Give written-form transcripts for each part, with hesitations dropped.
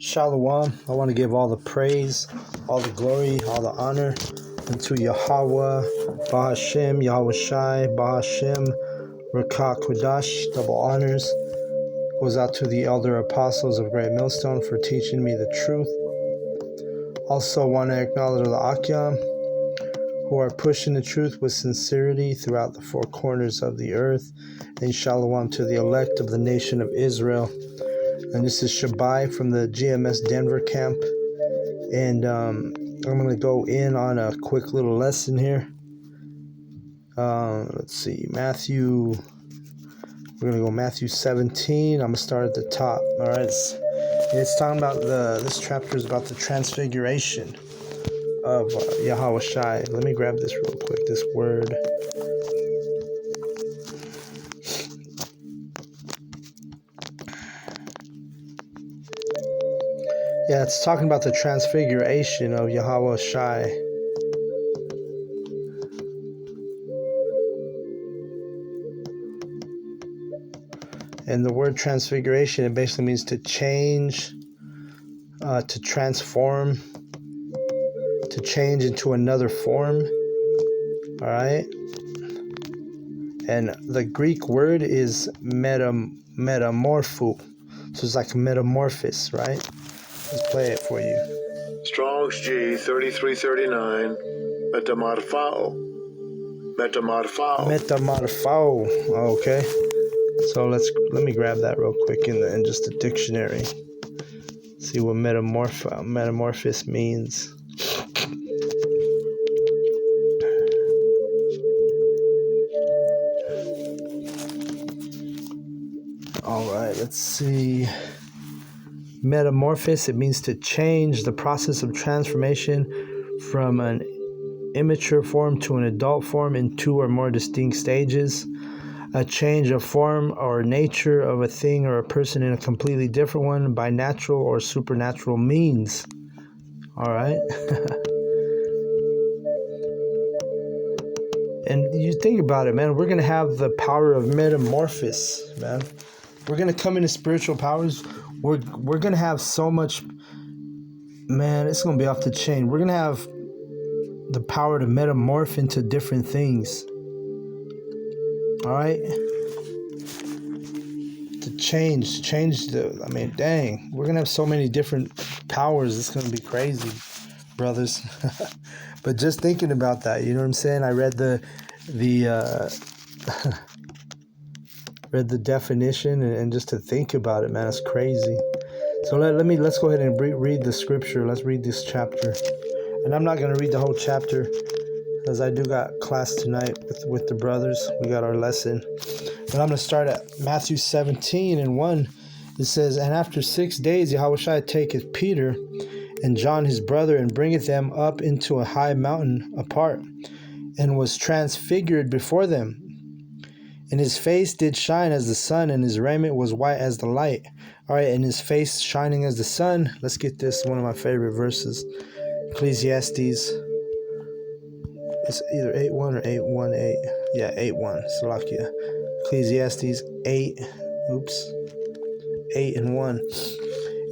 Shalom. I want to give all the praise, all the glory, all the honor unto Yahweh, Bahashem, Yahweh Shai, Bahashem, Rakah Kodash. Double honors goes out to the elder apostles of Great Millstone for teaching me the truth. Also want to acknowledge the Akyam, who are pushing the truth with sincerity throughout the four corners of the earth. And shalom to the elect of the nation of Israel. And this is Shabai from the GMS Denver camp. And I'm going to go in on a quick little lesson here. Let's see, Matthew. We're going to go Matthew 17. I'm going to start at the top. All right. It's talking about this chapter is about the transfiguration of Yahweh Shai. Let me grab this real quick, this word. Yeah, it's talking about the transfiguration of Yahweh Shai. And the word transfiguration, it basically means to change, to transform, to change into another form. All right. And the Greek word is metamorpho. So it's like metamorphosis, right? Let's play it for you. Strong's G 3339. Metamorphao. Metamorphao. Okay. So let me grab that real quick in just a dictionary. See what metamorphosis means. All right, let's see. Metamorphosis, it means to change, the process of transformation from an immature form to an adult form in two or more distinct stages. A change of form or nature of a thing or a person in a completely different one by natural or supernatural means. All right. And you think about it, man, we're going to have the power of metamorphosis, man. We're going to come into spiritual powers. We're going to have so much, man, it's going to be off the chain. We're going to have the power to metamorph into different things. All right? To change dang. We're going to have so many different powers. It's going to be crazy, brothers. But just thinking about that, you know what I'm saying? I read the read the definition, and just to think about it, man, it's crazy. So let's go ahead and read the scripture. Let's read this chapter. And I'm not going to read the whole chapter, because I do got class tonight with the brothers. We got our lesson. But I'm going to start at Matthew 17 and 1. It says, "And after 6 days Yahweh Shai taketh Peter and John his brother, and bringeth them up into a high mountain apart, and was transfigured before them. And his face did shine as the sun, and his raiment was white as the light." All right, and his face shining as the sun. Let's get this, one of my favorite verses. Ecclesiastes. It's either 8:1 or 8:1:8. Yeah, 8:1. Salakia. Ecclesiastes 8:1.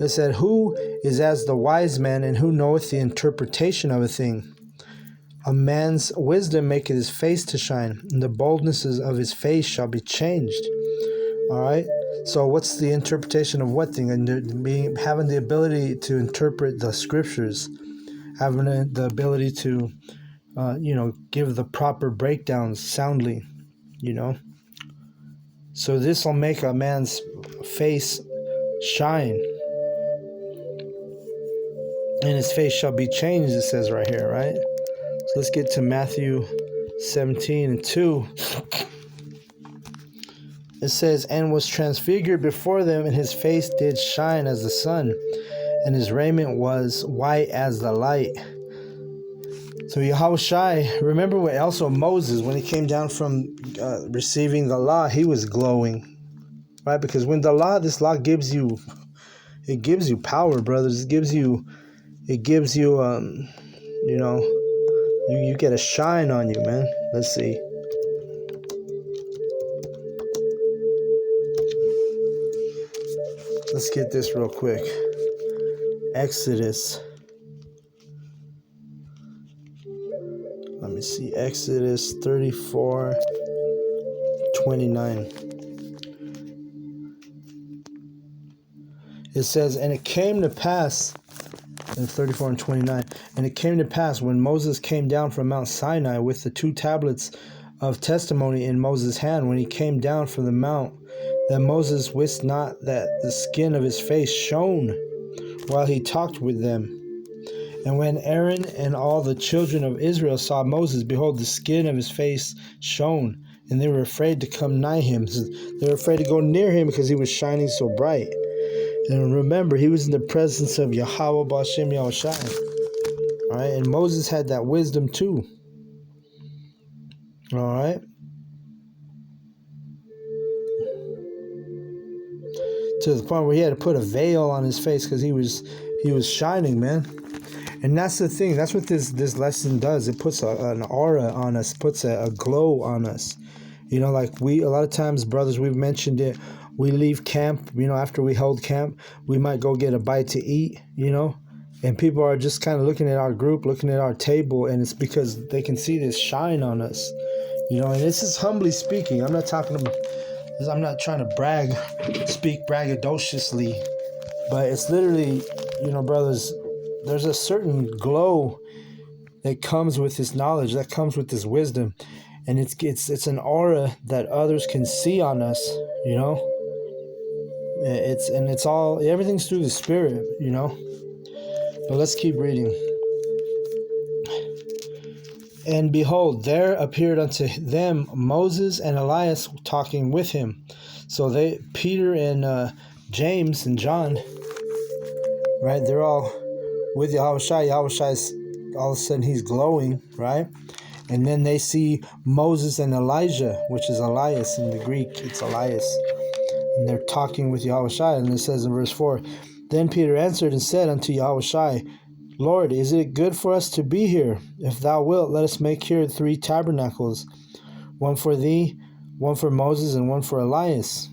It said, "Who is as the wise man, and who knoweth the interpretation of a thing? A man's wisdom maketh his face to shine, and the boldnesses of his face shall be changed." All right. So what's the interpretation of what thing? And having the ability to interpret the scriptures, having the ability to, give the proper breakdowns soundly, So this will make a man's face shine, and his face shall be changed, it says right here, right? So let's get to Matthew 17 and 2. It says, "And was transfigured before them, and his face did shine as the sun, and his raiment was white as the light." So Yahweh Shai, remember when also Moses, when he came down from receiving the law, he was glowing, right? Because when this law gives you power, brothers. It gives you, you get a shine on you, man. Let's see. Let's get this real quick. Exodus. Let me see. Exodus 34:29. It says, and it came to pass, in 34 and 29, and it came to pass when Moses came down from Mount Sinai with the 2 tablets of testimony in Moses' hand, when he came down from the mount, that Moses wist not that the skin of his face shone while he talked with them. And when Aaron and all the children of Israel saw Moses, behold, the skin of his face shone, and they were afraid to come nigh him. So they were afraid to go near him because he was shining so bright. And remember, he was in the presence of Yahweh B'Shem Yahushai. All right, and Moses had that wisdom too. All right. To the point where he had to put a veil on his face because he was shining, man. And that's the thing. That's what this lesson does. It puts an aura on us, puts a glow on us. You know, like a lot of times, brothers, we've mentioned it. We leave camp, you know, after we hold camp, we might go get a bite to eat, you know, and people are just kind of looking at our group, looking at our table, and it's because they can see this shine on us, you know, and this is humbly speaking. I'm not trying to speak braggadociously, but it's literally, you know, brothers, there's a certain glow that comes with this knowledge, that comes with this wisdom, and it's an aura that others can see on us, you know. Everything's through the Spirit, you know. But let's keep reading. And behold, there appeared unto them Moses and Elias talking with him. So Peter and James and John, right? They're all with Yahushai. Yahushai's all of a sudden he's glowing, right? And then they see Moses and Elijah, which is Elias in the Greek. It's Elias. And they're talking with Yahushai. And it says in verse 4, then Peter answered and said unto Yahushai, Lord, is it good for us to be here? If thou wilt, let us make here 3 tabernacles, one for thee, one for Moses, and one for Elias.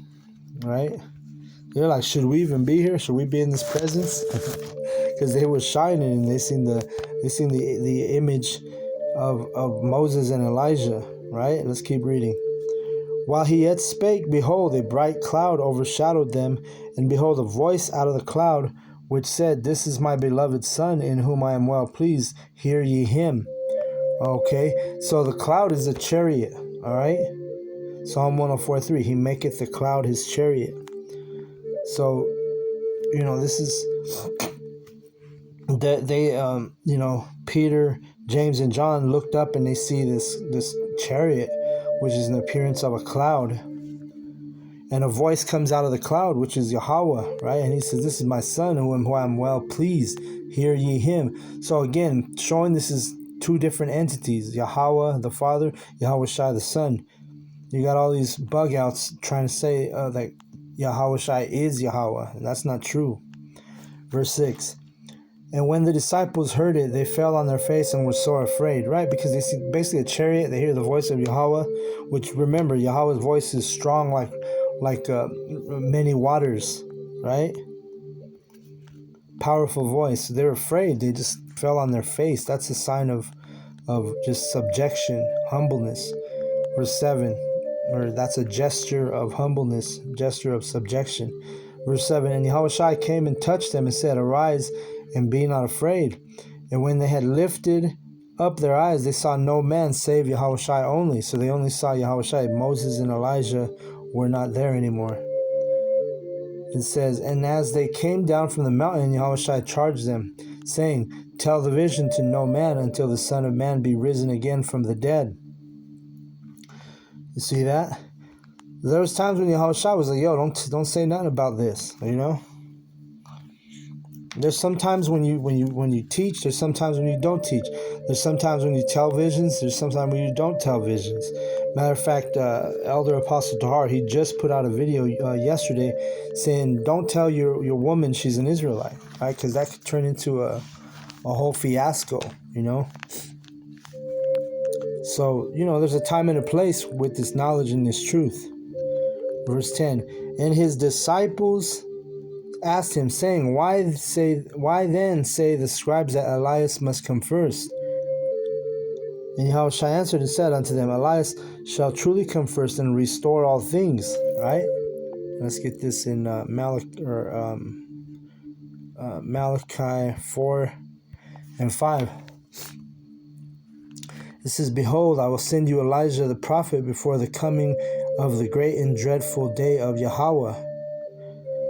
Right? They're like, should we even be here? Should we be in this presence? Because they were shining and they seen the image of Moses and Elijah. Right? Let's keep reading. While he yet spake, behold, a bright cloud overshadowed them, and behold, a voice out of the cloud, which said, This is my beloved Son, in whom I am well pleased. Hear ye him. Okay, so the cloud is a chariot, all right? Psalm 104:3, he maketh the cloud his chariot. So, you know, this is, you know, Peter, James, and John looked up and they see this chariot, which is an appearance of a cloud. And a voice comes out of the cloud, which is Yahweh, right? And he says, This is my Son, who I am well pleased. Hear ye him. So again, showing this is 2 different entities, Yahweh the Father, Yahweh Shai the Son. You got all these bug outs trying to say that Yahweh Shai is Yahweh, and that's not true. Verse 6. And when the disciples heard it, they fell on their face and were sore afraid, right? Because they see basically a chariot, they hear the voice of Yahweh, which, remember, Yahweh's voice is strong like many waters, right? Powerful voice. They're afraid. They just fell on their face. That's a sign of just subjection, humbleness. Verse 7, or that's a gesture of humbleness, gesture of subjection. Verse 7, and Yahushua came and touched them and said, Arise, and be not afraid. And when they had lifted up their eyes, they saw no man save Yahushua only. So they only saw Yahushua. Moses and Elijah were not there anymore. It says, and as they came down from the mountain, Yahushua charged them, saying, Tell the vision to no man until the Son of Man be risen again from the dead. You see that? There was times when Yahushua was like, Yo, don't say nothing about this, you know? There's sometimes when you teach, there's sometimes when you don't teach. There's sometimes when you tell visions, there's sometimes when you don't tell visions. Matter of fact, Elder Apostle Tahar, he just put out a video yesterday saying, don't tell your woman she's an Israelite, right? Because that could turn into a whole fiasco, you know? So, you know, there's a time and a place with this knowledge and this truth. Verse 10, and his disciples asked him, saying, Why then say the scribes that Elias must come first? And Yahushua answered and said unto them, Elias shall truly come first and restore all things. Right? Let's get this in Malachi 4 and 5. It says, Behold, I will send you Elijah the prophet before the coming of the great and dreadful day of Yahweh.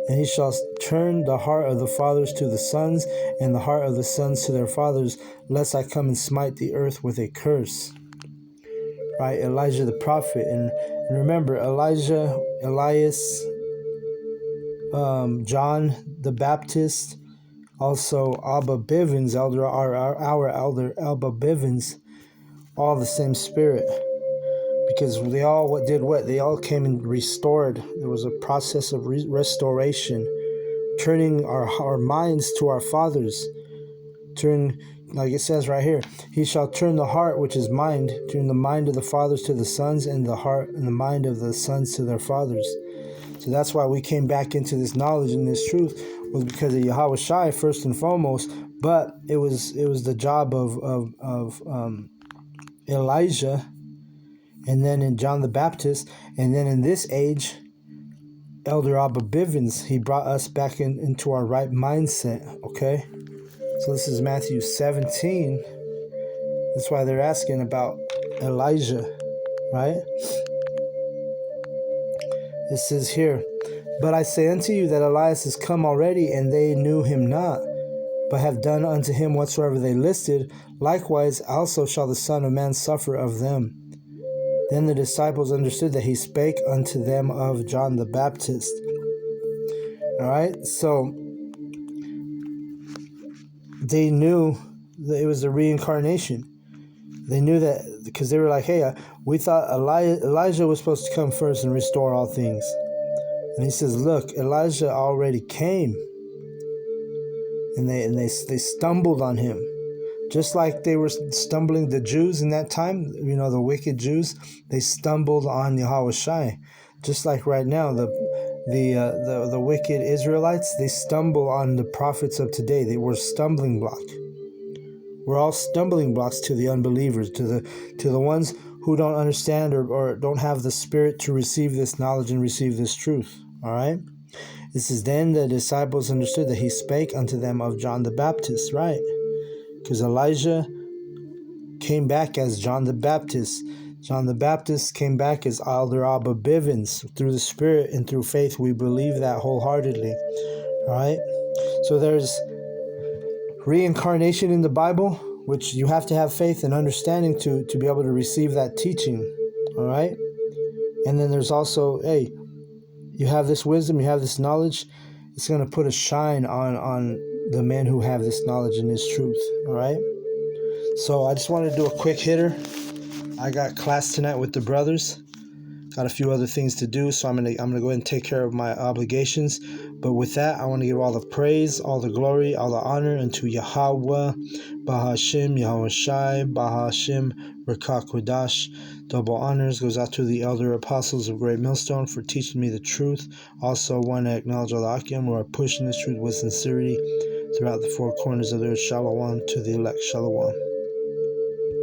And he shall turn the heart of the fathers to the sons, and the heart of the sons to their fathers, lest I come and smite the earth with a curse. Right? Elijah the prophet. And remember, Elijah, Elias, John the Baptist, also Abba Bivens, our elder Abba Bivens, all the same spirit. Because they all did what? They all came and restored. There was a process of restoration, turning our minds to our fathers. Like it says right here, he shall turn the heart, which is mind, turn the mind of the fathers to the sons, and the heart and the mind of the sons to their fathers. So that's why we came back into this knowledge and this truth, was because of Yahweh Shai first and foremost. But it was the job of Elijah, and then in John the Baptist, and then in this age, Elder Abba Bivens, he brought us back into our right mindset, okay? So this is Matthew 17. That's why they're asking about Elijah, right? It says here, But I say unto you that Elias is come already, and they knew him not, but have done unto him whatsoever they listed. Likewise also shall the Son of Man suffer of them. Then the disciples understood that he spake unto them of John the Baptist. All right, so they knew that it was the reincarnation. They knew that because they were like, hey, we thought Elijah was supposed to come first and restore all things. And he says, look, Elijah already came. And they stumbled on him. Just like they were stumbling, the Jews in that time, the wicked Jews, they stumbled on Yahweh Shai. Just like right now, the wicked Israelites, they stumble on the prophets of today. They were a stumbling block. We're all stumbling blocks to the unbelievers, to the ones who don't understand or don't have the spirit to receive this knowledge and receive this truth. All right? This is then the disciples understood that he spake unto them of John the Baptist, right? Because Elijah came back as John the Baptist. John the Baptist came back as Elder Abba Bivens. Through the Spirit and through faith, we believe that wholeheartedly. All right? So there's reincarnation in the Bible, which you have to have faith and understanding to be able to receive that teaching. All right? And then there's also, hey, you have this wisdom, you have this knowledge. It's going to put a shine on the men who have this knowledge and this truth. All right? So I just wanted to do a quick hitter. I got class tonight with the brothers. Got a few other things to do, so I'm gonna go ahead and take care of my obligations. But with that, I want to give all the praise, all the glory, all the honor unto Yahweh, Bahashim, Yahweh Shai, Bahashim, Rekah Kodash. Double honors goes out to the elder apostles of Great Millstone for teaching me the truth. Also want to acknowledge all the Akim who are pushing this truth with sincerity throughout the four corners of the earth. Shalom to the elect. Shalom.